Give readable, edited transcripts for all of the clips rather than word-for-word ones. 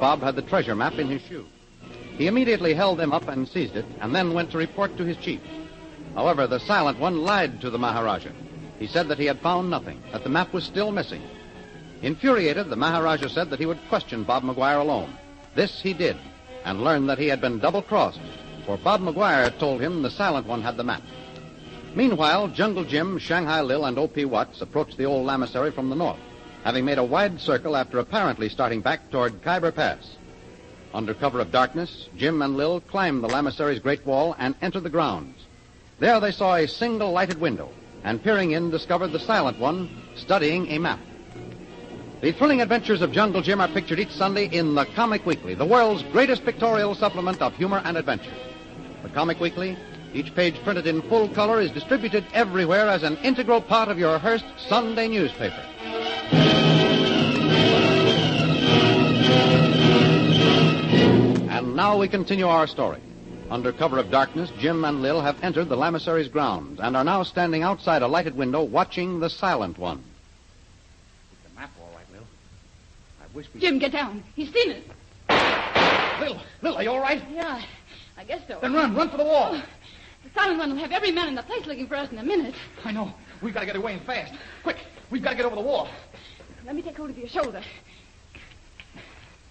Bob had the treasure map in his shoe. He immediately held them up and seized it, and then went to report to his chief. However, the silent one lied to the Maharaja. He said that he had found nothing, that the map was still missing. Infuriated, the Maharaja said that he would question Bob McGuire alone. This he did, and learned that he had been double-crossed, for Bob McGuire told him the silent one had the map. Meanwhile, Jungle Jim, Shanghai Lil, and O.P. Watts approached the old lamasery from the north, having made a wide circle after apparently starting back toward Khyber Pass. Under cover of darkness, Jim and Lil climbed the lamasery's great wall and entered the grounds. There they saw a single lighted window, and peering in, discovered the silent one studying a map. The thrilling adventures of Jungle Jim are pictured each Sunday in The Comic Weekly, the world's greatest pictorial supplement of humor and adventure. The Comic Weekly, each page printed in full color, is distributed everywhere as an integral part of your Hearst Sunday newspaper. And now we continue our story. Under cover of darkness, Jim and Lil have entered the lamasery's grounds and are now standing outside a lighted window watching the silent one. It's the map, all right, Lil. I wish we... Jim, get down. He's seen it. Lil, are you all right? Yeah, I guess so. Then run for the wall. Oh, the silent one will have every man in the place looking for us in a minute. I know. We've got to get away and fast. Quick, we've got to get over the wall. Let me take hold of your shoulder.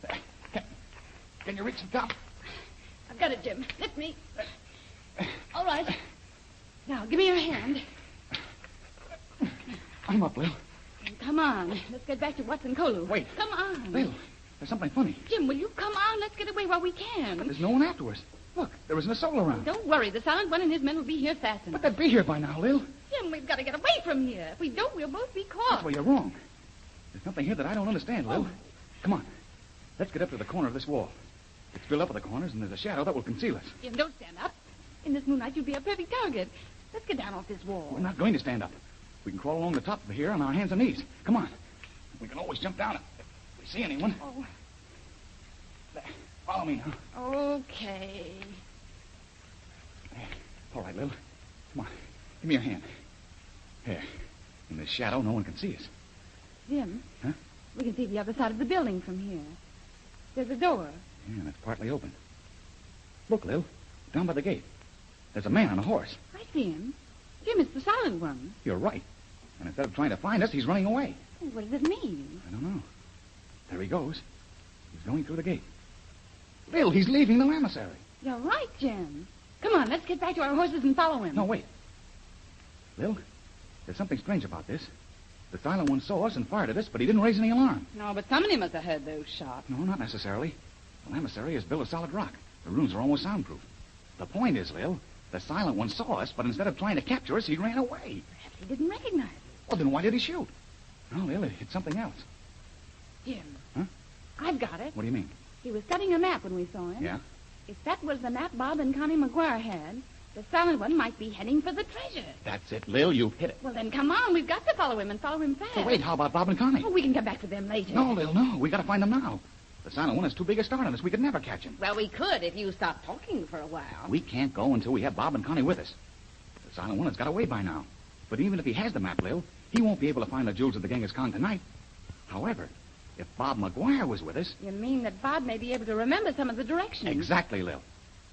There. Can you reach the top? I've got it, Jim. Lift me. All right. Now, give me your hand. I'm up, Lil. Come on. Let's get back to Watson Kolu. Wait. Come on. Lil, there's something funny. Jim, will you come on? Let's get away while we can. But there's no one after us. Look, there isn't a soul around. Don't worry. The silent one and his men will be here fast enough. But they'd be here by now, Lil. Jim, we've got to get away from here. If we don't, we'll both be caught. That's where you're wrong. There's something here that I don't understand, Lil. Oh. Come on. Let's get up to the corner of this wall. It's filled up at the corners, and there's a shadow that will conceal us. Jim, don't stand up. In this moonlight, you'll be a perfect target. Let's get down off this wall. We're not going to stand up. We can crawl along the top of here on our hands and knees. Come on. We can always jump down if we see anyone. Oh. There. Follow me now. Okay. There. All right, Lil. Come on. Give me your hand. There. In this shadow, no one can see us. Jim? Huh? We can see the other side of the building from here. There's a door. Yeah, and it's partly open. Look, Lil. Down by the gate. There's a man on a horse. I see him. Jim, it's the silent one. You're right. And instead of trying to find us, he's running away. What does it mean? I don't know. There he goes. He's going through the gate. Lil, he's leaving the lamasery. You're right, Jim. Come on, let's get back to our horses and follow him. No, wait. Lil, there's something strange about this. The silent one saw us and fired at us, but he didn't raise any alarm. No, but somebody must have heard those shots. No, not necessarily. The lamasery is built of solid rock. The rooms are almost soundproof. The point is, Lil, the silent one saw us, but instead of trying to capture us, he ran away. Perhaps he didn't recognize us. Well, then why did he shoot? No, Lil, it's something else. Jim. Huh? I've got it. What do you mean? He was studying a map when we saw him. Yeah? If that was the map Bob and Connie McGuire had, the silent one might be heading for the treasure. That's it, Lil. You've hit it. Well, then come on. We've got to follow him and follow him fast. So wait, how about Bob and Connie? Oh, we can come back for them later. No, Lil, no. We got to find them now. The silent one has too big a start on us. We could never catch him. Well, we could if you stopped talking for a while. We can't go until we have Bob and Connie with us. The silent one has got away by now. But even if he has the map, Lil, he won't be able to find the jewels of the Genghis Khan tonight. However, if Bob McGuire was with us... You mean that Bob may be able to remember some of the directions? Exactly, Lil.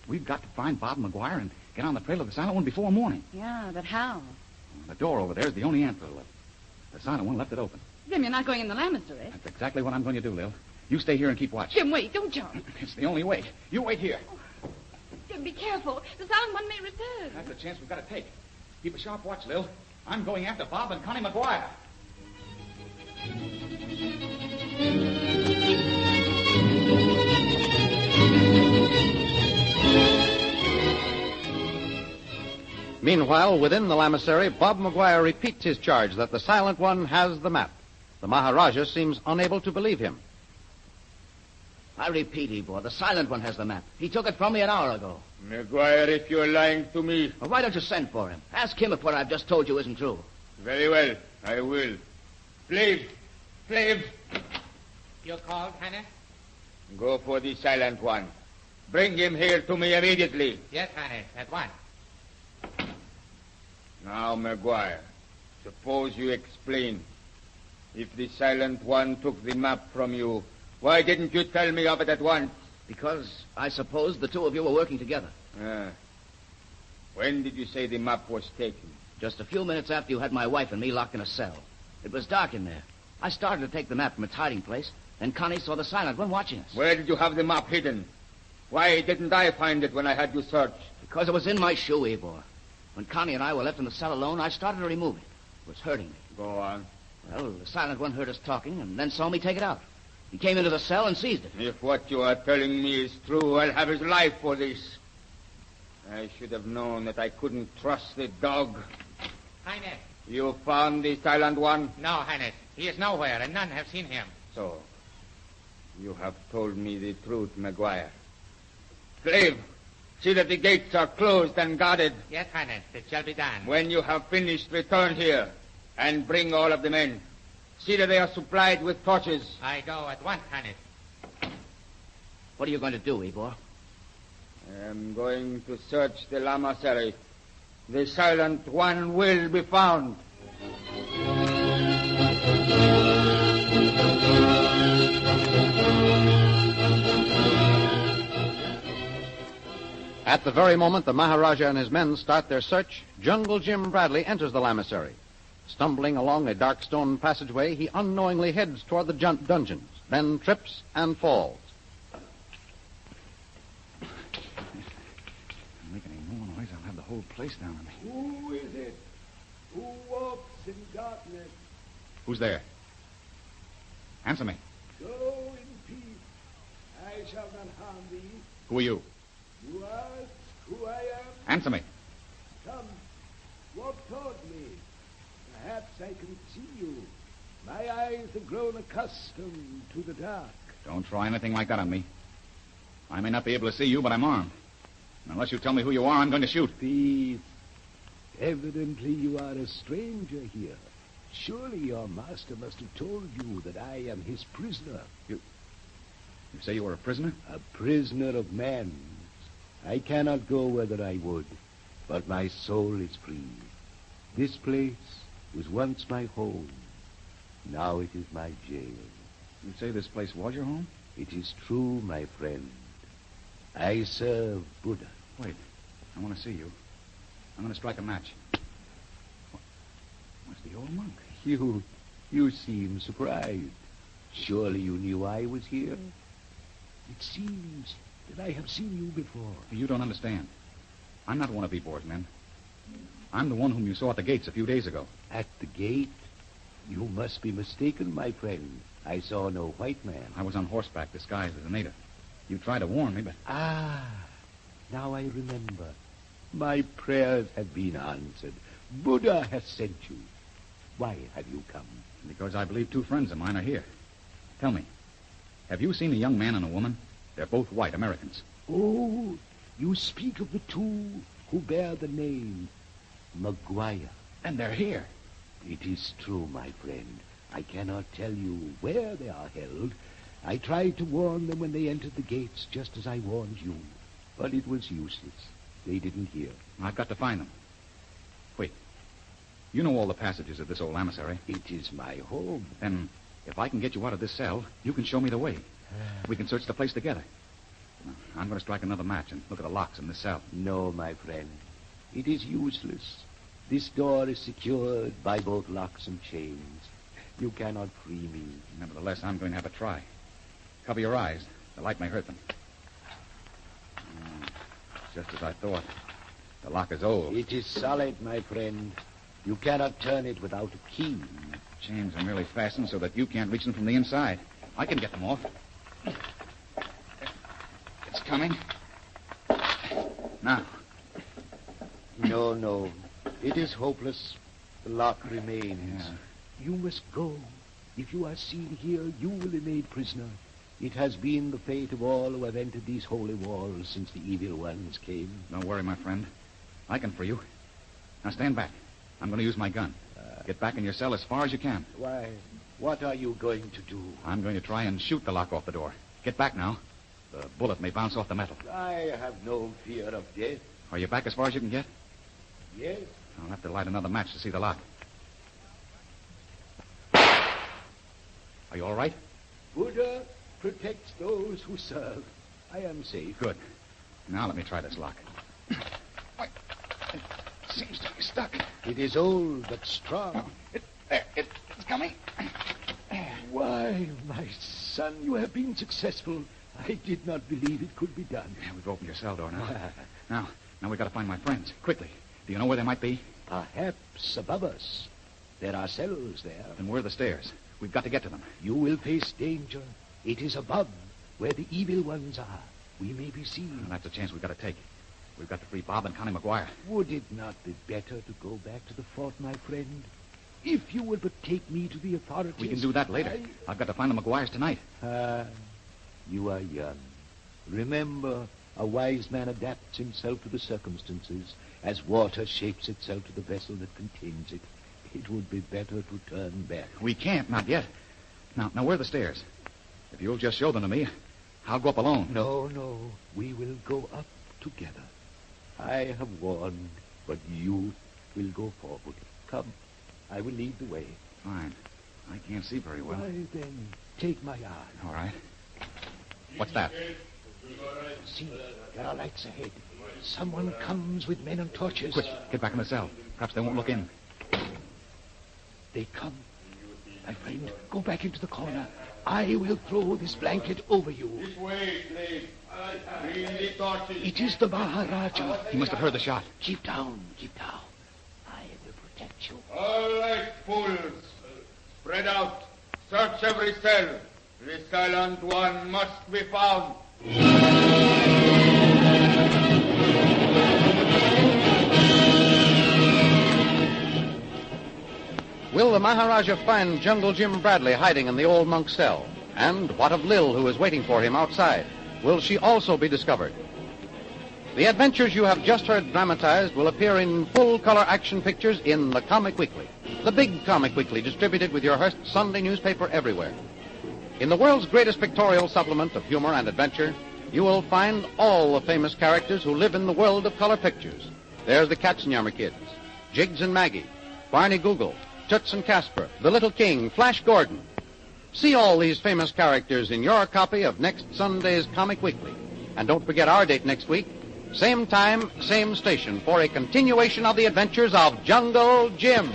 We've got to find Bob McGuire and get on the trail of the silent one before morning. Yeah, but how? The door over there is the only answer, Lil. The silent one left it open. Jim, you're not going in the lamasery. That's exactly what I'm going to do, Lil. You stay here and keep watch. Jim, wait. Don't jump. It's the only way. You wait here. Oh, Jim, be careful. The silent one may return. That's the chance we've got to take. Keep a sharp watch, Lil. I'm going after Bob and Connie McGuire. Meanwhile, within the lamasery, Bob McGuire repeats his charge that the silent one has the map. The Maharaja seems unable to believe him. I repeat, Ybor, the silent one has the map. He took it from me an hour ago. McGuire, if you're lying to me... Well, why don't you send for him? Ask him if what I've just told you isn't true. Very well, I will. Slave! You called, Hannah? Go for the silent one. Bring him here to me immediately. Yes, Hannah, at once. Now, McGuire, suppose you explain. If the silent one took the map from you, Why didn't you tell me of it at once? Because I suppose the two of you were working together. When did you say the map was taken? Just a few minutes after you had my wife and me locked in a cell. It was dark in there. I started to take the map from its hiding place, then Connie saw the silent one watching us. Where did you have the map hidden? Why didn't I find it when I had you searched? Because it was in my shoe, Ivor. When Connie and I were left in the cell alone, I started to remove it. It was hurting me. Go on. Well, the silent one heard us talking and then saw me take it out. He came into the cell and seized it. If what you are telling me is true, I'll have his life for this. I should have known that I couldn't trust the dog. Highness. You found the silent one? No, Highness. He is nowhere, and none have seen him. So, you have told me the truth, Maguire. Slave, see that the gates are closed and guarded. Yes, Highness. It shall be done. When you have finished, return here and bring all of the men. See that they are supplied with torches. I go at once, Highness. What are you going to do, Ivor? I am going to search the lamasery. The silent one will be found. At the very moment the Maharaja and his men start their search, Jungle Jim Bradley enters the lamasery. Stumbling along a dark stone passageway, he unknowingly heads toward the dungeons, then trips and falls. Make any more noise, I'll have the whole place down on me. Who is it? Who walks in darkness? Who's there? Answer me. Go in peace. I shall not harm thee. Who are you? You ask who I am? Answer me. Come, walk toward me. Perhaps I can see you. My eyes have grown accustomed to the dark. Don't try anything like that on me. I may not be able to see you, but I'm armed. And unless you tell me who you are, I'm going to shoot. Peace. Evidently you are a stranger here. Surely your master must have told you that I am his prisoner. You say you were a prisoner? A prisoner of man's. I cannot go whether I would, but my soul is free. This place was once my home. Now it is my jail. You say this place was your home? It is true, my friend. I serve Buddha. Wait, I want to see you. I'm going to strike a match. What's the old monk? You seem surprised. Surely you knew I was here. It seems that I have seen you before. You don't understand. I'm not one of Ebor's men. I'm the one whom you saw at the gates a few days ago. At the gate? You must be mistaken, my friend. I saw no white man. I was on horseback disguised as a native. You tried to warn me, but... Now I remember. My prayers have been answered. Buddha has sent you. Why have you come? Because I believe two friends of mine are here. Tell me, have you seen a young man and a woman? They're both white Americans. Oh, you speak of the two who bear the name Maguire. And they're here. It is true, my friend. I cannot tell you where they are held. I tried to warn them when they entered the gates, just as I warned you. But it was useless. They didn't hear. I've got to find them. Wait. You know all the passages of this old emissary. It is my home. Then, if I can get you out of this cell, you can show me the way. We can search the place together. Now, I'm going to strike another match and look at the locks in this cell. No, my friend. It is useless. This door is secured by both locks and chains. You cannot free me. Nevertheless, I'm going to have a try. Cover your eyes. The light may hurt them. Just as I thought. The lock is old. It is solid, my friend. You cannot turn it without a key. Chains are merely fastened so that you can't reach them from the inside. I can get them off. It's coming. Now. No. It is hopeless. The lock remains. Yeah. You must go. If you are seen here, you will be made prisoner. It has been the fate of all who have entered these holy walls since the evil ones came. Don't worry, my friend. I can free you. Now stand back. I'm going to use my gun. Get back in your cell as far as you can. Why, what are you going to do? I'm going to try and shoot the lock off the door. Get back now. The bullet may bounce off the metal. I have no fear of death. Are you back as far as you can get? Yes. I'll have to light another match to see the lock. Are you all right? Buddha protects those who serve. I am safe. Good. Now let me try this lock. Wait. It seems to be stuck. It is old but strong. It's coming. Why, my son, you have been successful. I did not believe it could be done. Yeah, we've opened your cell door now. Now we've got to find my friends. Quickly. Do you know where they might be? Perhaps above us. There are cells there. Then where are the stairs? We've got to get to them. You will face danger. It is above, where the evil ones are. We may be seen. Well, that's a chance we've got to take. We've got to free Bob and Connie McGuire. Would it not be better to go back to the fort, my friend? If you would but take me to the authorities... We can do that later. I've got to find the McGuires tonight. You are young. Remember, a wise man adapts himself to the circumstances as water shapes itself to the vessel that contains it. It would be better to turn back. We can't, not yet. Now, where are the stairs? If you'll just show them to me, I'll go up alone. No. We will go up together. I have warned, but you will go forward. Come, I will lead the way. Fine. I can't see very well. Why, then, take my arm. All right. What's that? See, there are lights ahead. Someone comes with men and torches. Quick, get back in the cell. Perhaps they won't look in. They come. My friend, go back into the corner. I will throw this blanket over you. This way, please. Bring the torches. It is the Maharaja. He must have heard the shot. Keep down. I will protect you. All right, fools. Spread out. Search every cell. The silent one must be found. Will the Maharaja find Jungle Jim Bradley hiding in the old monk's cell? And what of Lil, who is waiting for him outside? Will she also be discovered? The adventures you have just heard dramatized will appear in full-color action pictures in the Comic Weekly, the big Comic Weekly distributed with your Hearst Sunday newspaper everywhere. In the world's greatest pictorial supplement of humor and adventure, you will find all the famous characters who live in the world of color pictures. There's the Katzenjammer Kids, Jiggs and Maggie, Barney Google, Toots and Casper, The Little King, Flash Gordon. See all these famous characters in your copy of next Sunday's Comic Weekly. And don't forget our date next week, same time, same station, for a continuation of the adventures of Jungle Jim.